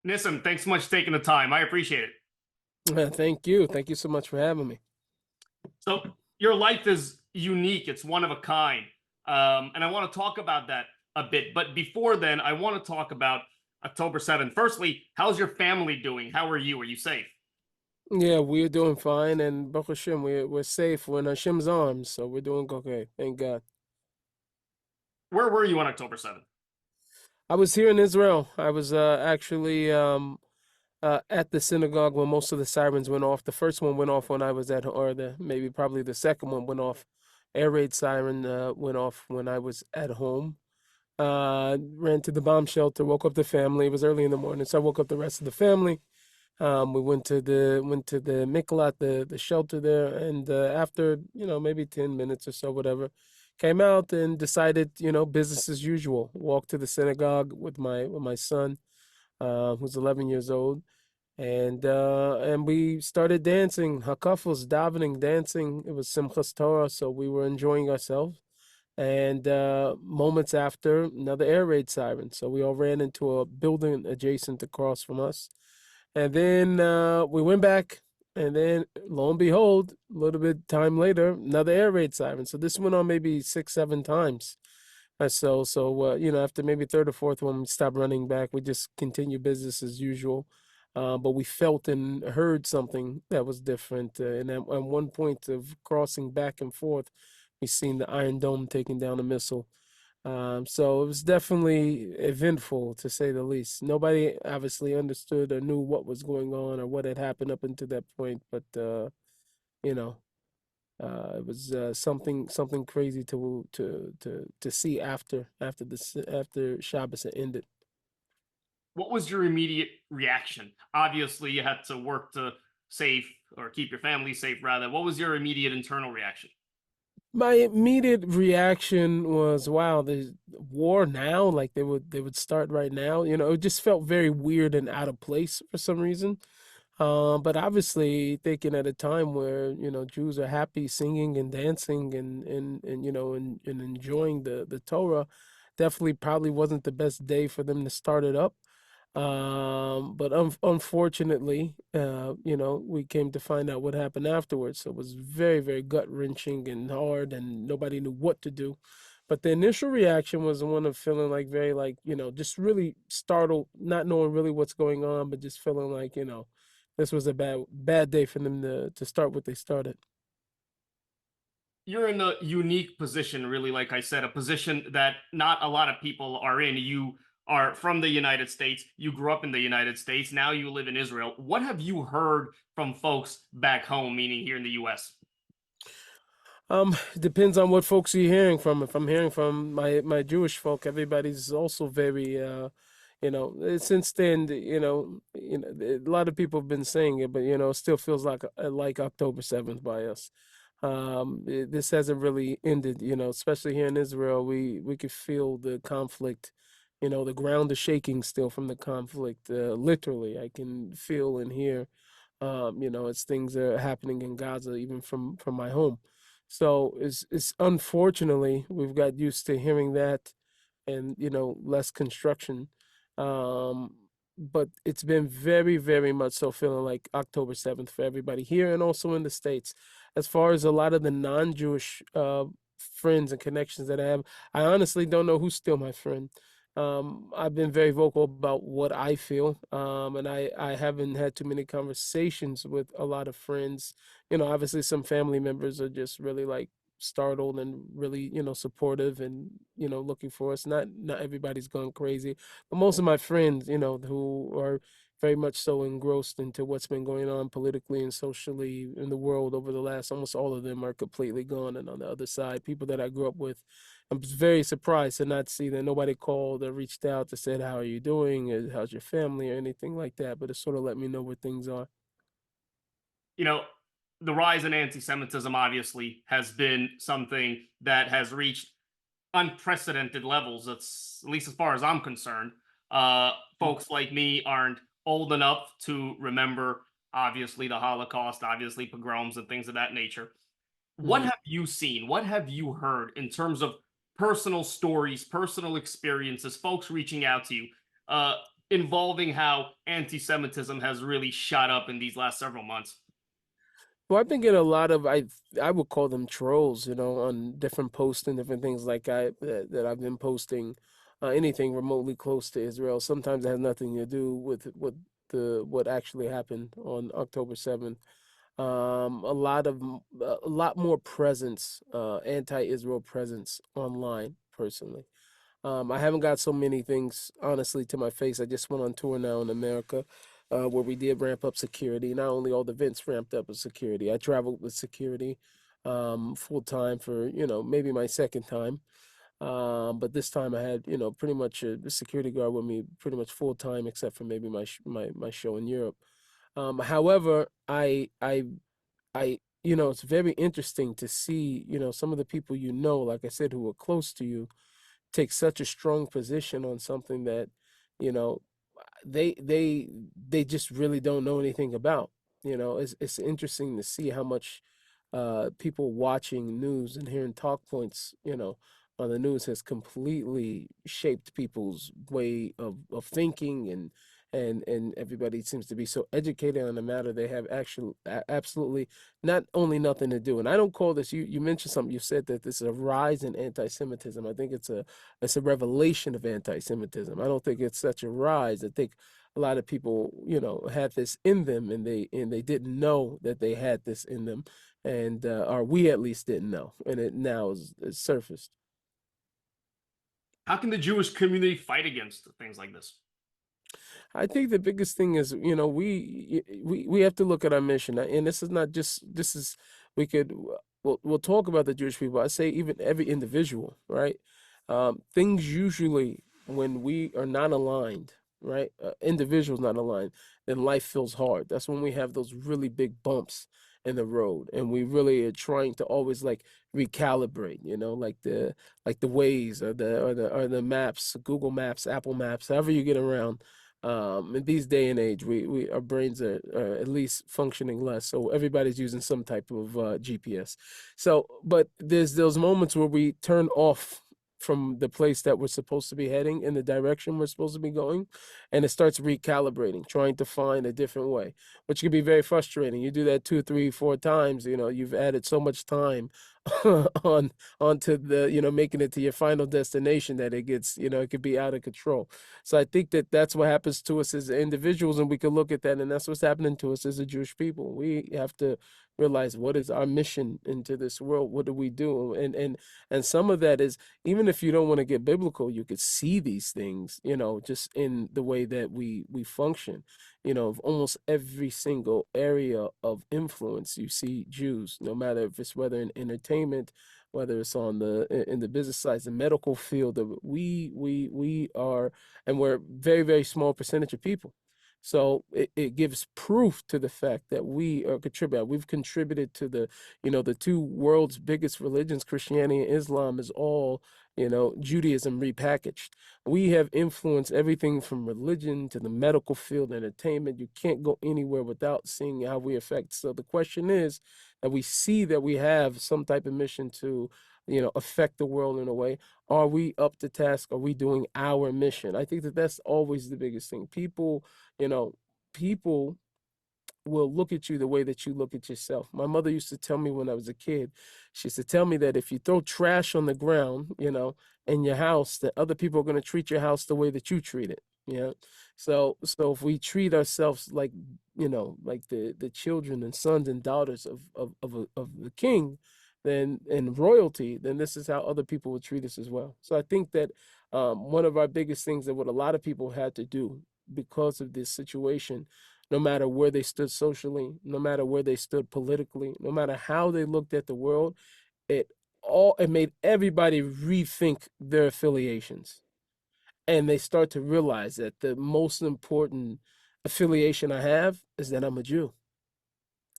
Nissim, thanks so much for taking the time. I appreciate it. Thank you. Thank you so much for having me. So, your life is unique, it's one of a kind. And I want to talk about that a bit. But before then, I want to talk about October 7th. Firstly, how's your family doing? How are you? Are you safe? Yeah, we're doing fine, and Baruch Hashem, we're safe. We're in Hashem's arms, so we're doing okay. Thank God. Where were you on October 7th? I was here in Israel. I was actually at the synagogue when most of the sirens went off. The first one went off when I was or maybe probably the second one went off. Air raid siren went off when I was at home. Ran to the bomb shelter, woke up the family. It was early in the morning, so I woke up the rest of the family. We went to the Miklat, the shelter there, and after maybe 10 minutes or so, whatever, came out and decided business as usual. Walked to the synagogue with my son, who's 11 years old, and we started dancing, hakafos, davening, dancing. It was Simchas Torah, so we were enjoying ourselves. And moments after, another air raid siren. So we all ran into a building adjacent across from us, and then we went back, and then lo and behold, a little bit time later, another air raid siren. So this went on maybe six, seven times. After maybe third or fourth one, we stopped running back. We just continued business as usual. But we felt and heard something that was different. And at one point of crossing back and forth, we seen the Iron Dome taking down a missile. So it was definitely eventful, to say the least. Nobody obviously understood or knew what was going on or what had happened up until that point, but you know, it was something crazy to see after Shabbos had ended. What was your immediate reaction? Obviously, you had to work to save or keep your family safe, rather. What was your immediate internal reaction? My immediate reaction was, "Wow, the war now! Like they would start right now." It just felt very weird and out of place for some reason. But obviously, thinking at a time where Jews are happy, singing and dancing and enjoying the Torah, definitely probably wasn't the best day for them to start it up. But unfortunately, we came to find out what happened afterwards. So it was very, very gut-wrenching and hard, and nobody knew what to do. But the initial reaction was the one of feeling like very like, just really startled, not knowing really what's going on, but just feeling like, this was a bad day for them to start what they started. You're in a unique position, really, like I said, a position that not a lot of people are in. You are from the United States, you grew up in the United States, now you live in Israel. What have you heard from folks back home, meaning here in the US? Depends on what folks you're hearing from. If I'm hearing from my Jewish folk, everybody's also very since then, a lot of people have been saying it, but it still feels like October 7th by us. This hasn't really ended, especially here in Israel. We could feel the conflict, the ground is shaking still from the conflict. Literally, I can feel and hear, as things are happening in Gaza, even from my home. So it's unfortunately we've got used to hearing that, and less construction. Um, but it's been very, very much so feeling like October 7th for everybody here and also in the States. As far as a lot of the non-Jewish friends and connections that I have, I honestly don't know who's still my friend. I've been very vocal about what I feel, and I haven't had too many conversations with a lot of friends. Obviously some family members are just really like startled and really supportive and looking for us. Not everybody's gone crazy, but most of my friends who are very much so engrossed into what's been going on politically and socially in the world over the last, almost all of them are completely gone. And on the other side, people that I grew up with, I'm very surprised to not see that nobody called or reached out to said, "How are you doing?" Or "How's your family?" or anything like that. But it sort of let me know where things are. You know, the rise in anti-Semitism obviously has been something that has reached unprecedented levels. That's at least as far as I'm concerned. Folks like me aren't old enough to remember, obviously, the Holocaust, obviously, pogroms and things of that nature. What Mhm. have you seen? What have you heard in terms of personal stories, personal experiences, folks reaching out to you? Uh, involving how anti-Semitism has really shot up in these last several months. Well, I've been getting a lot of I would call them trolls, on different posts and different things like that I've been posting, anything remotely close to Israel. Sometimes it has nothing to do with what actually happened on October 7th. A lot more presence, anti-Israel presence online personally. I haven't got so many things, honestly, to my face. I just went on tour now in America, where we did ramp up security. Not only all the events ramped up with security, I traveled with security full time for, maybe my second time. But this time I had, pretty much a security guard with me pretty much full time, except for maybe my show in Europe. However, it's very interesting to see, some of the people, like I said, who are close to you take such a strong position on something that, you know, they they they just really don't know anything about. It's interesting to see how much people watching news and hearing talk points, on the news has completely shaped people's way of thinking, and everybody seems to be so educated on the matter they have actually absolutely not only nothing to do. And I don't call this, you mentioned something, you said that this is a rise in anti-Semitism. I think it's a revelation of anti-Semitism. I don't think it's such a rise. I think a lot of people, had this in them, and they didn't know that they had this in them, and or we at least didn't know, and it now is surfaced. How can the Jewish community fight against things like this? I think the biggest thing is, we have to look at our mission, and this is not just this is we could we'll talk about the Jewish people. I say even every individual, right? Things usually when we are not aligned, right? Individuals not aligned, then life feels hard. That's when we have those really big bumps in the road, and we really are trying to always like recalibrate, like the Waze or the maps, Google Maps, Apple Maps, however you get around. In these day and age, we our brains are at least functioning less, so everybody's using some type of GPS. So, but there's those moments where we turn off from the place that we're supposed to be heading in the direction we're supposed to be going, and it starts recalibrating, trying to find a different way, which can be very frustrating. You do that two, three, four times, you've added so much time on onto the, making it to your final destination, that it gets, it could be out of control. So I think that that's what happens to us as individuals, and we can look at that, and that's what's happening to us as a Jewish people. We have to realize, what is our mission into this world? What do we do? And some of that is, even if you don't want to get biblical, you could see these things, just in the way that we function. Of almost every single area of influence, you see Jews, no matter if it's whether in entertainment, whether it's on in the business side, the medical field. We are, and we're very, very small percentage of people. So it gives proof to the fact that we are contributing. We've contributed to the two world's biggest religions, Christianity and Islam, is all, Judaism repackaged. We have influenced everything from religion to the medical field, entertainment. You can't go anywhere without seeing how we affect. So the question is that we see that we have some type of mission to, affect the world in a way. Are we up to task? Are we doing our mission? I think that that's always the biggest thing. People will look at you the way that you look at yourself. My mother used to tell me when I was a kid, she used to tell me that if you throw trash on the ground, in your house, that other people are going to treat your house the way that you treat it. So if we treat ourselves like, like the children and sons and daughters of the king, then in royalty, then this is how other people will treat us as well. So I think that one of our biggest things, that what a lot of people had to do because of this situation, no matter where they stood socially, no matter where they stood politically, no matter how they looked at the world, it made everybody rethink their affiliations. And they start to realize that the most important affiliation I have is that I'm a Jew.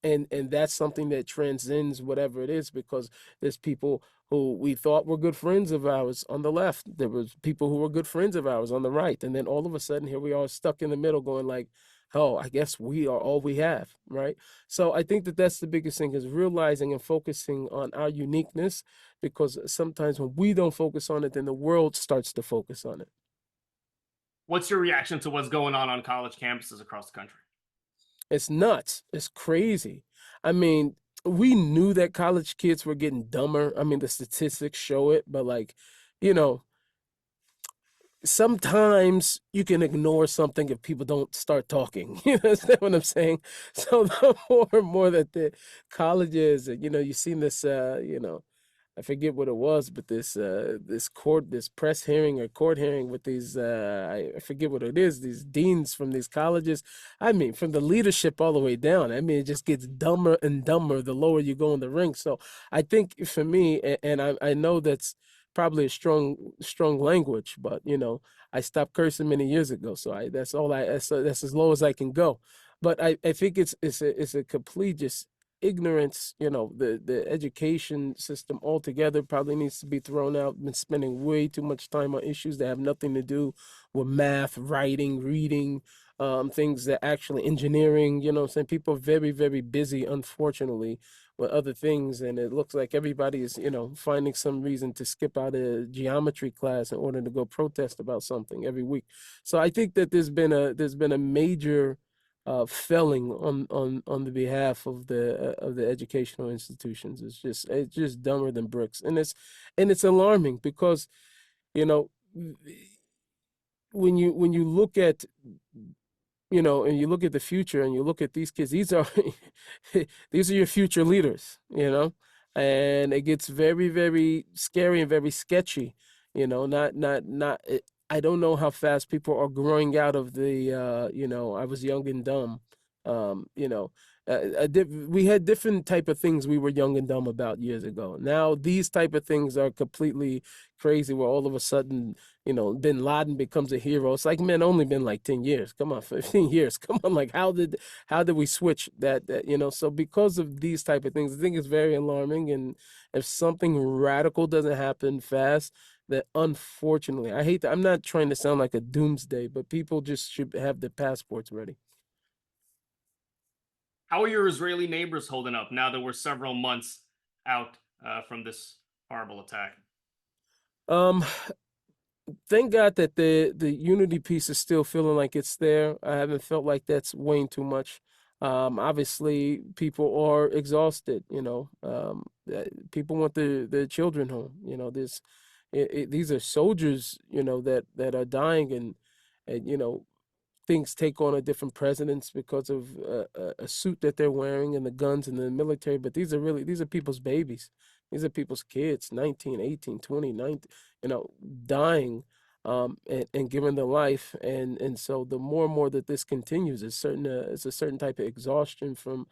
And that's something that transcends whatever it is, because there's people who we thought were good friends of ours on the left. There was people who were good friends of ours on the right, and then all of a sudden here we are stuck in the middle, going like, oh, I guess we are all we have, right? So I think that that's the biggest thing, is realizing and focusing on our uniqueness, because sometimes when we don't focus on it, then the world starts to focus on it. What's your reaction to what's going on college campuses across the country? It's nuts. It's crazy. I mean, we knew that college kids were getting dumber. I mean, the statistics show it, but like, you know, sometimes you can ignore something if people don't start talking. You understand what I'm saying? So the more and more that the colleges, you've seen this, I forget what it was, but this press hearing or court hearing with these I forget what it is, these deans from these colleges. I mean, from the leadership all the way down. I mean, it just gets dumber and dumber the lower you go in the ranks. So I think for me, and I know that's probably a strong language, but I stopped cursing many years ago. So that's all that's as low as I can go. But I think it's a complete just ignorance. The education system altogether probably needs to be thrown out. Been spending way too much time on issues that have nothing to do with math, writing, reading, things that actually engineering. What I'm saying, people are very, very busy, unfortunately, with other things, and it looks like everybody is finding some reason to skip out a geometry class in order to go protest about something every week. So I think that there's been a major failing on the behalf of the educational institutions. It's just dumber than bricks, and it's alarming because you know when you look at and you look at the future and you look at these kids, these are these are your future leaders, and it gets very, very scary and very sketchy, not I don't know how fast people are growing out of the I was young and dumb. um you know we had different type of things we were young and dumb about years ago. Now these type of things are completely crazy, where all of a sudden bin Laden becomes a hero. It's like, man, only been like 10 years. Come on, 15 years. Come on, like how did we switch that. So because of these type of things, I think it's very alarming. And if something radical doesn't happen fast, that unfortunately, I hate that. I'm not trying to sound like a doomsday, but people just should have their passports ready. How are your Israeli neighbors holding up now that we're several months out from this horrible attack? Um, thank God that the unity piece is still feeling like it's there. I haven't felt like that's weighing too much. Obviously, people are exhausted. People want their children home. These are soldiers. That are dying, and things take on a different precedence because of a suit that they're wearing and the guns and the military. But these are people's babies. These are people's kids, 19, 18, 20, 19, dying, and giving their life. And so the more and more that this continues, it's a certain type of exhaustion from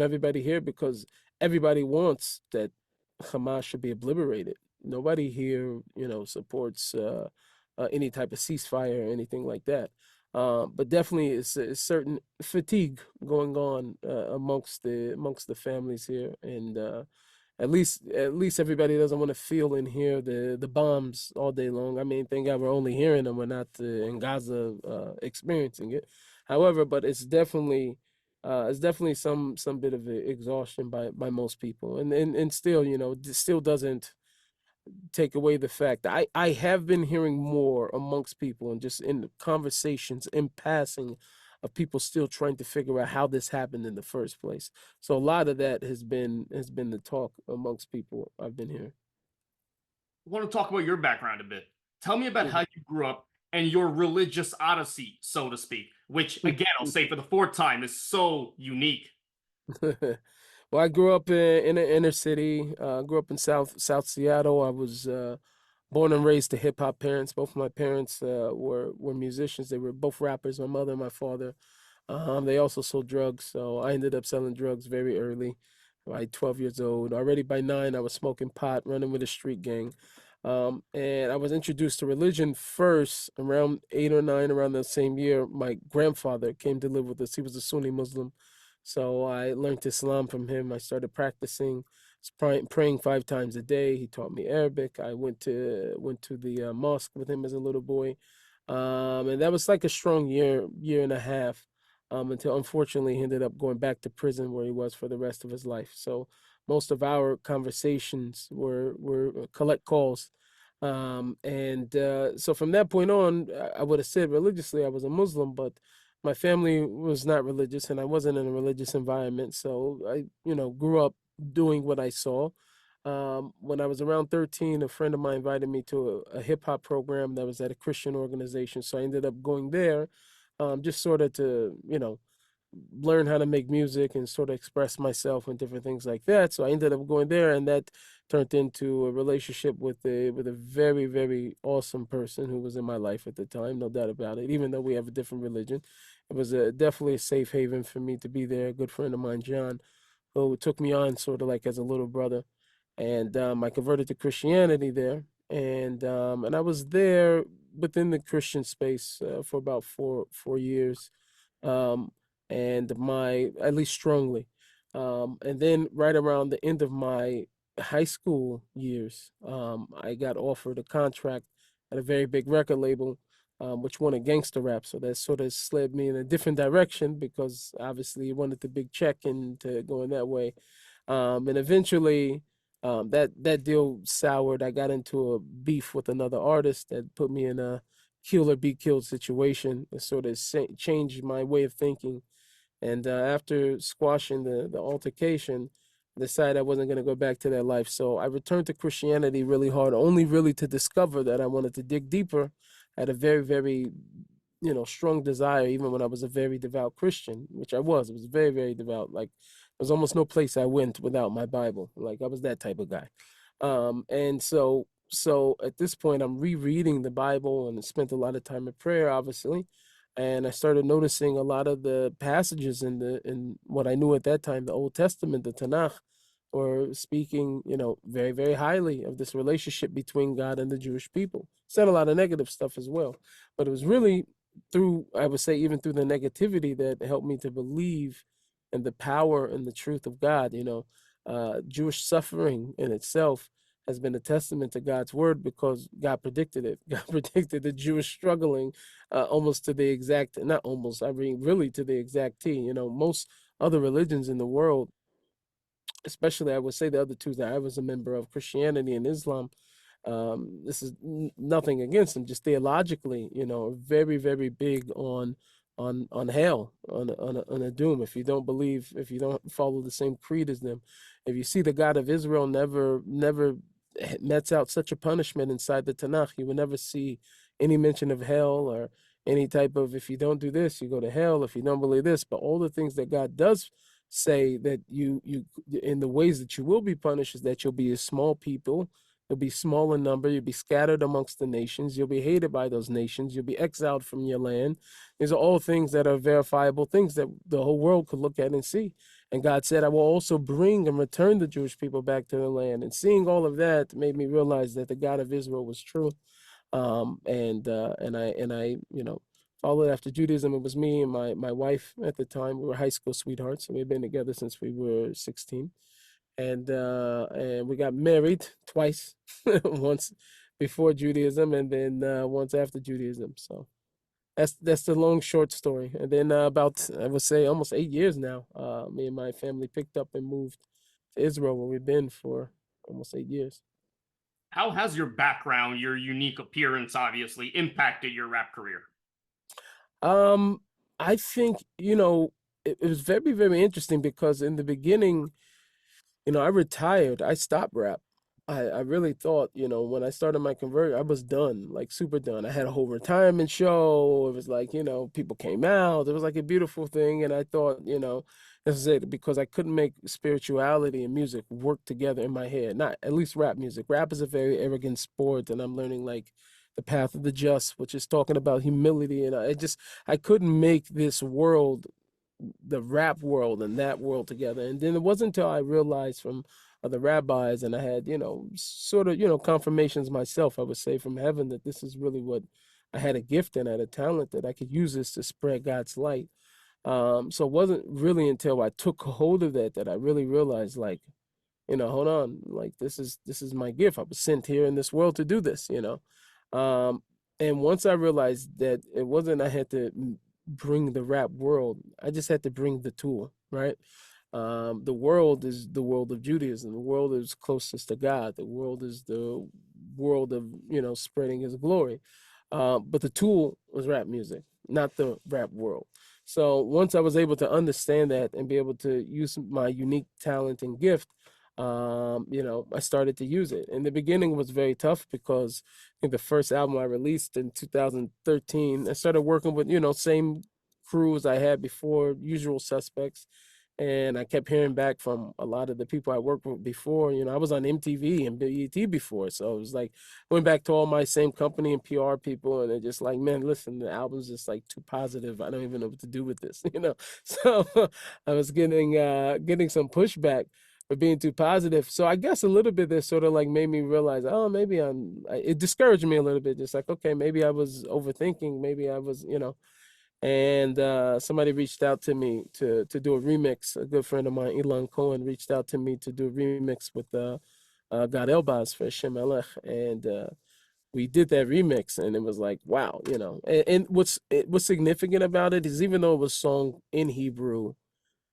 everybody here, because everybody wants that Hamas should be obliterated. Nobody here, supports any type of ceasefire or anything like that. But definitely, it's a certain fatigue going on amongst the families here, and at least everybody doesn't want to feel and hear the bombs all day long. I mean, thank God we're only hearing them; we're not in Gaza experiencing it. However, but it's definitely some bit of exhaustion by most people, and still, it still doesn't take away the fact that I have been hearing more amongst people and just in the conversations in passing of people still trying to figure out how this happened in the first place. So a lot of that has been the talk amongst people I've been hearing. I want to talk about your background a bit. Tell me about how Mhm. you grew up and your religious odyssey, so to speak, which, again, I'll say for the fourth time, is so unique. Well, I grew up in an inner city. Grew up in South Seattle. I was born and raised to hip hop parents. Both of my parents were musicians. They were both rappers. My mother and my father. They also sold drugs, so I ended up selling drugs very early, like 12 years old. Already by 9, I was smoking pot, running with a street gang. And I was introduced to religion first around 8 or 9, around the same year. My grandfather came to live with us. He was a Sunni Muslim. So I learned Islam from him. I started practicing, praying 5 times a day. He taught me Arabic. I went to the mosque with him as a little boy, and that was like a strong year and a half, until unfortunately he ended up going back to prison where he was for the rest of his life. So most of our conversations were collect calls. So from that point on, I would have said religiously I was a Muslim, but my family was not religious and I wasn't in a religious environment. So I, grew up doing what I saw. When I was around 13, a friend of mine invited me to a hip hop program that was at a Christian organization. So I ended up going there, just sort of to, learn how to make music and sort of express myself and different things like that. So I ended up going there, and that turned into a relationship with a very very awesome person who was in my life at the time, no doubt about it. Even though we have a different religion, it was definitely a safe haven for me to be there. A good friend of mine, John, who took me on sort of like as a little brother, and I converted to Christianity there, and I was there within the Christian space for about four years, um, and my at least strongly, and then right around the end of my high school years, I got offered a contract at a very big record label. Which wanted gangster rap, so that sort of slid me in a different direction because obviously he wanted the big check and to going that way. And eventually, that deal soured. I got into a beef with another artist that put me in a kill or be killed situation. It sort of changed my way of thinking. And after squashing the altercation, I decided I wasn't going to go back to that life. So I returned to Christianity really hard, only really to discover that I wanted to dig deeper. I had a very, very, strong desire, even when I was a very devout Christian, which I was. I was very, very devout. Like, there's almost no place I went without my Bible. Like, I was that type of guy. And so at this point, I'm rereading the Bible and spent a lot of time in prayer, obviously, and I started noticing a lot of the passages in what I knew at that time, the Old Testament, the Tanakh, were speaking, very, very highly of this relationship between God and the Jewish people. Said a lot of negative stuff as well, but it was really through, I would say, even through the negativity that helped me to believe in the power and the truth of God. Jewish suffering in itself has been a testament to God's word because God predicted it. God predicted the Jewish struggling almost to the exact, not almost, I mean, really to the exact T. Most other religions in the world, especially I would say the other two that I was a member of, Christianity and Islam, this is nothing against them, just theologically, very, very big on hell, on a doom. If you don't believe, if you don't follow the same creed as them, if you see the God of Israel never mets out such a punishment inside the Tanakh, you will never see any mention of hell or any type of if you don't do this, you go to hell. If you don't believe this, but all the things that God does say that you in the ways that you will be punished is that you'll be a small people. You'll be small in number. You'll be scattered amongst the nations. You'll be hated by those nations. You'll be exiled from your land. These are all things that are verifiable things that the whole world could look at and see. And God said, I will also bring and return the Jewish people back to the land. And seeing all of that made me realize that the God of Israel was true. And I followed after Judaism. It was me and my wife at the time. We were high school sweethearts, so we've been together since we were 16, and we got married twice, once before Judaism and then once after Judaism. So that's the long short story. And then about I would say almost 8 years now, me and my family picked up and moved to Israel, where we've been for almost 8 years. How has your background, your unique appearance, obviously impacted your rap career? Um, I think, it was very, very interesting because in the beginning, I retired. I stopped rap. I really thought, when I started my convert, I was done, like super done. I had a whole retirement show. It was like, people came out. It was like a beautiful thing. And I thought, this is it because I couldn't make spirituality and music work together in my head. Not at least rap music. Rap is a very arrogant sport, and I'm learning like the path of the just, which is talking about humility. And I couldn't make this world, the rap world and that world together. And then it wasn't until I realized from other rabbis and I had, sort of, confirmations myself, I would say from heaven that this is really what I had a gift and I had a talent that I could use this to spread God's light. So it wasn't really until I took hold of that that I really realized like, hold on, like this is my gift. I was sent here in this world to do this. Um, and once I realized that it wasn't I had to bring the rap world, I just had to bring the tool, right? The world is the world of Judaism. The world is closest to God. The world is the world of, spreading his glory. But the tool was rap music, not the rap world. So once I was able to understand that and be able to use my unique talent and gift, I started to use it. In the beginning, it was very tough because I think the first album I released in 2013, I started working with, same crews I had before, Usual Suspects. And I kept hearing back from a lot of the people I worked with before. I was on MTV and BET before. So it was like, went back to all my same company and PR people. And they're just like, man, listen, the album's just like too positive. I don't even know what to do with this, So I was getting some pushback for being too positive. So I guess a little bit that sort of like made me realize, oh, maybe it discouraged me a little bit. Just like, okay, maybe I was overthinking. Maybe I was, and somebody reached out to me to do a remix. A good friend of mine, Elon Cohen, reached out to me to do a remix with God Elbaz for Shem Elech, and we did that remix, and it was like, wow, And what's significant about it is even though it was sung in Hebrew,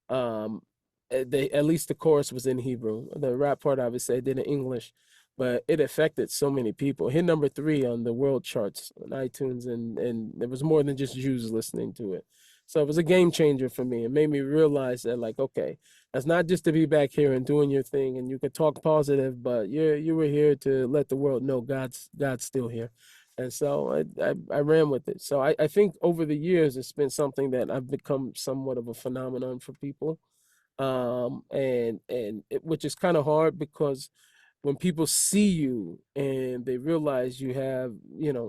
um, they at least the chorus was in Hebrew. The rap part, obviously, I did in English, but it affected so many people. It hit number 3 on the world charts on iTunes, and there was more than just Jews listening to it. So it was a game changer for me. It made me realize that, like, okay, that's not just to be back here and doing your thing, and you could talk positive, but you were here to let the world know God's still here. And so I ran with it. So I think over the years, it's been something that I've become somewhat of a phenomenon for people. Which is kind of hard because when people see you and they realize you have,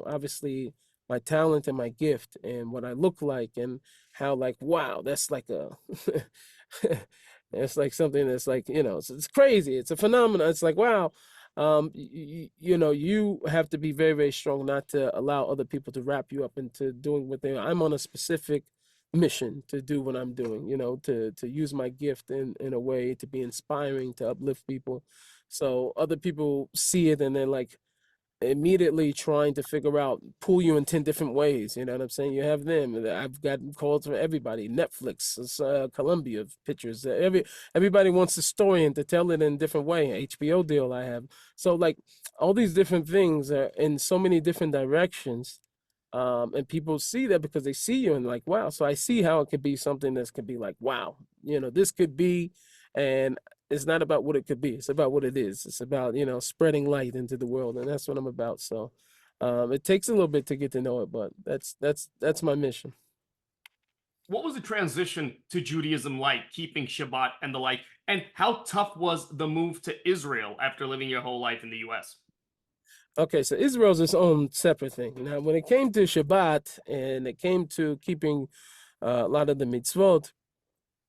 obviously my talent and my gift and what I look like and how like, wow, that's like a, it's like something that's like, it's crazy. It's a phenomenon. It's like, wow. You have to be very, very strong not to allow other people to wrap you up into doing what I'm on a specific mission to do what I'm doing, to use my gift in a way to be inspiring, to uplift people. So other people see it and they're like immediately trying to figure out, pull you in 10 different ways. You know what I'm saying? You have them. I've gotten calls from everybody, Netflix, Columbia pictures. Everybody wants a story and to tell it in a different way. HBO deal I have. So like all these different things are in so many different directions, and people see that because they see you and like, wow. So I see how it could be something that could be like, wow, this could be, and it's not about what it could be. It's about what it is. It's about, spreading light into the world. And that's what I'm about. So, it takes a little bit to get to know it, but that's my mission. What was the transition to Judaism like, keeping Shabbat and the like? And how tough was the move to Israel after living your whole life in the US? Okay, so Israel's its own separate thing. Now, when it came to Shabbat and it came to keeping a lot of the mitzvot,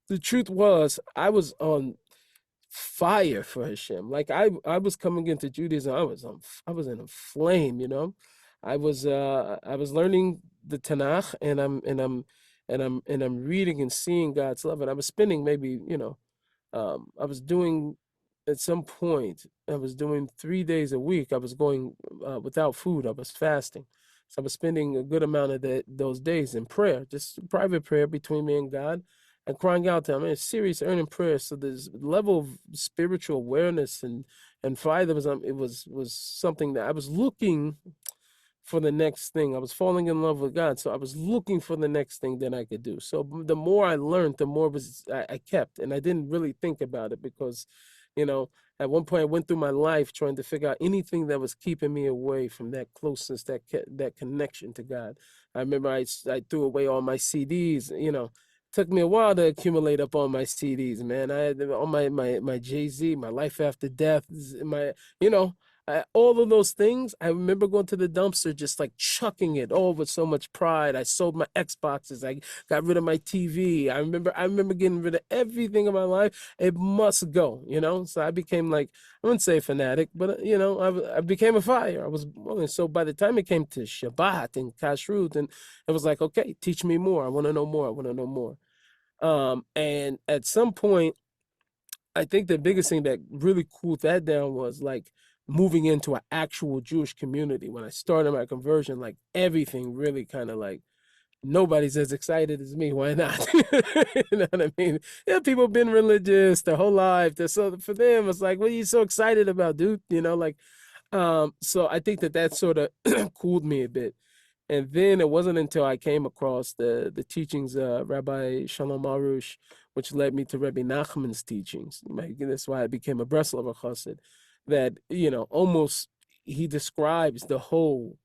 the truth was I was on fire for Hashem. Like I was coming into Judaism, I was in a flame, I was learning the Tanakh and I'm reading and seeing God's love. And I was spending maybe, I was doing at some point, I was doing 3 days a week. I was going without food. I was fasting. So I was spending a good amount of those days in prayer, just private prayer between me and God, and crying out to Him. I mean, serious earning prayer. So this level of spiritual awareness and fire that was something that I was looking for the next thing. I was falling in love with God, so I was looking for the next thing that I could do. So the more I learned, the more I kept, and I didn't really think about it because, at one point I went through my life trying to figure out anything that was keeping me away from that closeness, that connection to God. I remember I threw away all my CDs. Took me a while to accumulate up all my CDs, man. I had all my Jay-Z, my Life After Death, my you know all of those things. I remember going to the dumpster, just like chucking it all with so much pride. I sold my Xboxes. I got rid of my TV. I remember getting rid of everything in my life. It must go, So I became like, I wouldn't say a fanatic, but I became a fire. So by the time it came to Shabbat and Kashrut, and it was like, okay, teach me more. I want to know more. I want to know more. And at some point, I think the biggest thing that really cooled that down was like moving into an actual Jewish community. When I started my conversion, like everything really kind of like nobody's as excited as me. Why not? You know what I mean? Yeah, people have been religious their whole life. So for them, it's like, what are you so excited about, dude? Like So I think that that sort of cooled me a bit. And then it wasn't until I came across the teachings of Rabbi Shalom Arush, which led me to Rabbi Nachman's teachings. That's why I became a Breslover Chassid. That, you know, almost he describes the whole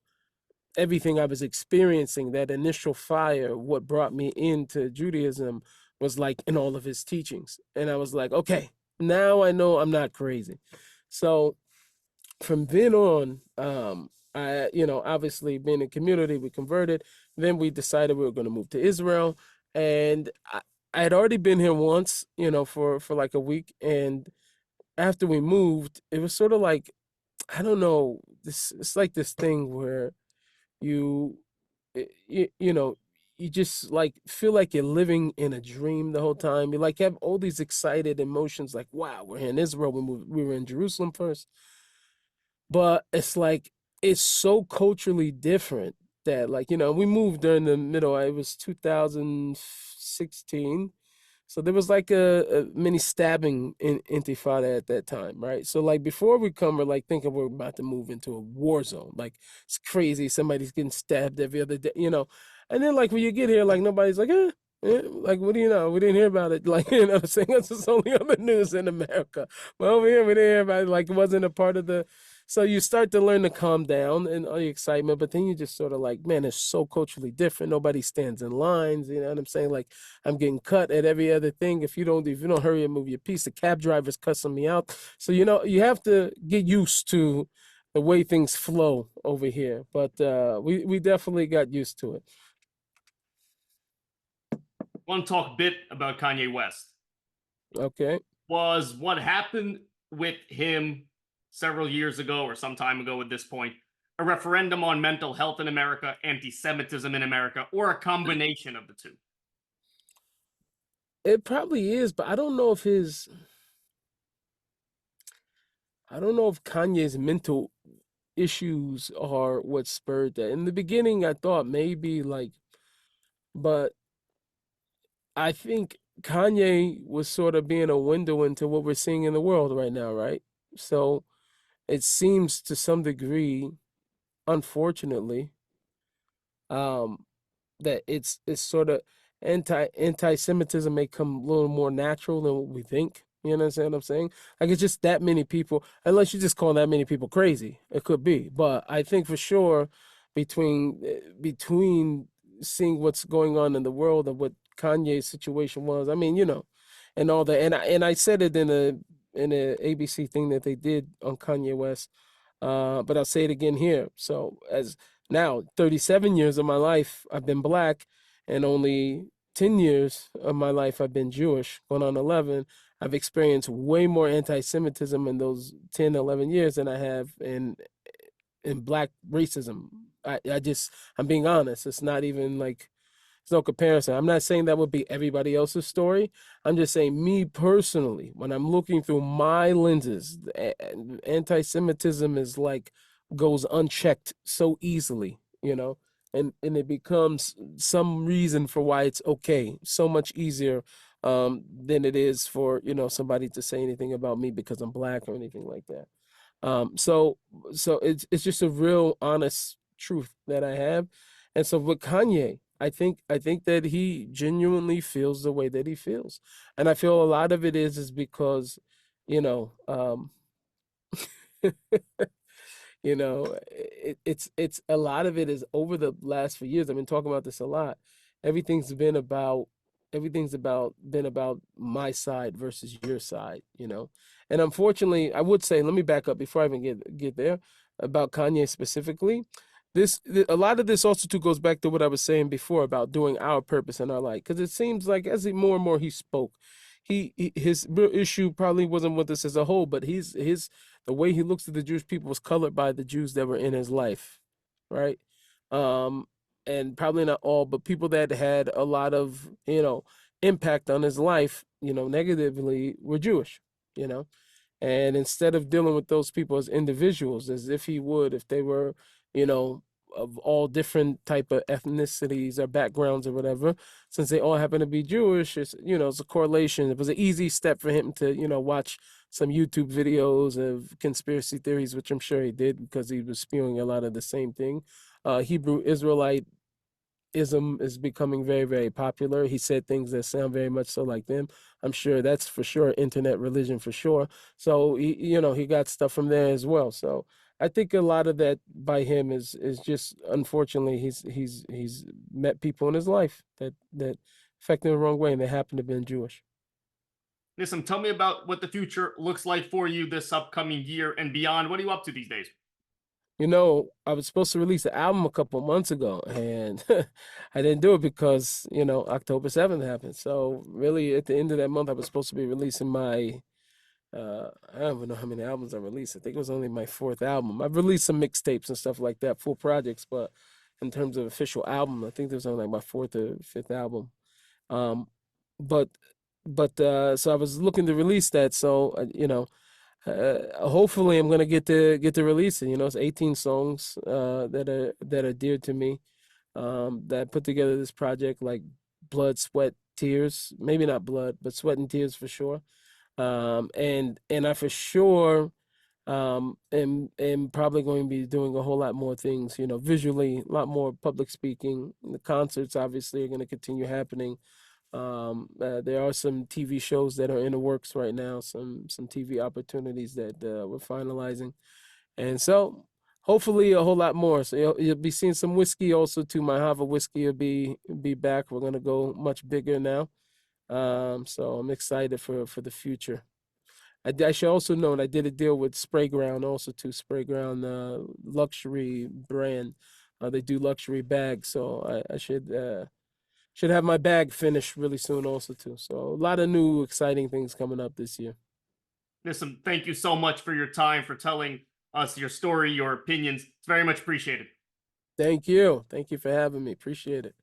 everything I was experiencing, that initial fire, what brought me into Judaism was like in all of his teachings. And I was like, okay, now I know I'm not crazy. So from then on, I, you know, obviously being in community, we converted. Then we decided we were going to move to Israel, and I had already been here once, you know, for like a week. And after we moved, it was sort of like, I don't know, this it's like this thing where you, you know, you just like feel like you're living in a dream the whole time. You like have all these excited emotions, like, wow, we're here in Israel. We were in Jerusalem first, but it's like it's so culturally different that, like, you know, we moved during the middle. It was 2016, so there was like a mini stabbing in intifada at that time, right? So like before we come, we're like thinking we're about to move into a war zone. Like it's crazy. Somebody's getting stabbed every other day, you know. And then like when you get here, like nobody's like, like what do you know? We didn't hear about it. Like, you know what I'm saying? It's just only on the news in America. But over here we didn't hear about it. Like it wasn't a part of the, so you start to learn to calm down and all the excitement, but then you just sort of like, man, it's so culturally different. Nobody stands in lines, you know what I'm saying? Like I'm getting cut at every other thing. If you don't hurry and move your piece, the cab driver's cussing me out. So you know, you have to get used to the way things flow over here. But we definitely got used to it. Want to talk a bit about Kanye West. Okay. Was what happened with him several years ago or some time ago at this point a referendum on mental health in America, anti-Semitism in America, or a combination of the two? It probably is, but I don't know if Kanye's mental issues are what spurred that. In the beginning, I thought maybe like, but I think Kanye was sort of being a window into what we're seeing in the world right now, right? So it seems to some degree, unfortunately, um, that it's sort of anti-Semitism may come a little more natural than what we think. You understand what I'm saying? Like it's just that many people, unless you just call that many people crazy, it could be. But I think for sure, between seeing what's going on in the world and what Kanye's situation was, I mean, you know, and all that, and I said it in a ABC thing that they did on Kanye West, but I'll say it again here. So as now, 37 years of my life, I've been black, and only 10 years of my life, I've been Jewish, going on 11. I've experienced way more anti Semitism in those 10, 11 years than I have in black racism. I'm being honest. It's not even like, there's no comparison. I'm not saying that would be everybody else's story. I'm just saying, me personally, when I'm looking through my lenses, anti-Semitism is like goes unchecked so easily, you know, and it becomes some reason for why it's okay, so much easier than it is for, you know, somebody to say anything about me because I'm black or anything like that. So it's just a real honest truth that I have. And so with Kanye, I think that he genuinely feels the way that he feels. And I feel a lot of it is because, you know, you know, it's a lot of it is over the last few years. I've been talking about this a lot. Everything's been about been about my side versus your side, you know. And unfortunately, I would say, let me back up before I even get there about Kanye specifically. A lot of this also too goes back to what I was saying before about doing our purpose in our life, because it seems like as more and more he spoke, his real issue probably wasn't with this as a whole, but his the way he looks at the Jewish people was colored by the Jews that were in his life, right? Um, and probably not all, but people that had a lot of, you know, impact on his life, you know, negatively were Jewish, you know. And instead of dealing with those people as individuals, as if he would if they were, you know, of all different type of ethnicities or backgrounds or whatever, since they all happen to be Jewish, it's, it's a correlation. It was an easy step for him to, watch some YouTube videos of conspiracy theories, which I'm sure he did because he was spewing a lot of the same thing. Hebrew Israelite ism is becoming very, very popular. He said things that sound very much so like them. I'm sure that's for sure internet religion for sure. So he got stuff from there as well. So I think a lot of that by him is just unfortunately he's met people in his life that affect him the wrong way, and they happen to have been Jewish. Nissim, tell me about what the future looks like for you this upcoming year and beyond. What are you up to these days? I was supposed to release an album a couple of months ago, and I didn't do it because, October 7th happened. So really, at the end of that month, I was supposed to be releasing my, I don't even know how many albums I released. I think it was only my fourth album. I've released some mixtapes and stuff like that, full projects, but in terms of official album, I think there was only like my fourth or fifth album. Um, but, so I was looking to release that. So, hopefully I'm gonna get to release it. It's 18 songs that are dear to me. That put together this project like blood, sweat, tears. Maybe not blood, but sweat and tears for sure. And I for sure am probably going to be doing a whole lot more things. Visually, a lot more public speaking. The concerts obviously are going to continue happening. There are some TV shows that are in the works right now, some TV opportunities that we're finalizing, and so hopefully a whole lot more. So you'll be seeing some whiskey also too. My Hava whiskey will be back. We're gonna go much bigger now, so I'm excited for the future. I should also note I did a deal with Spray Ground also too. Spray Ground, luxury brand. They do luxury bags, so I should have my bag finished really soon also too. So a lot of new exciting things coming up this year. Nissim, thank you so much for your time, for telling us your story, your opinions. It's very much appreciated. Thank you. Thank you for having me. Appreciate it.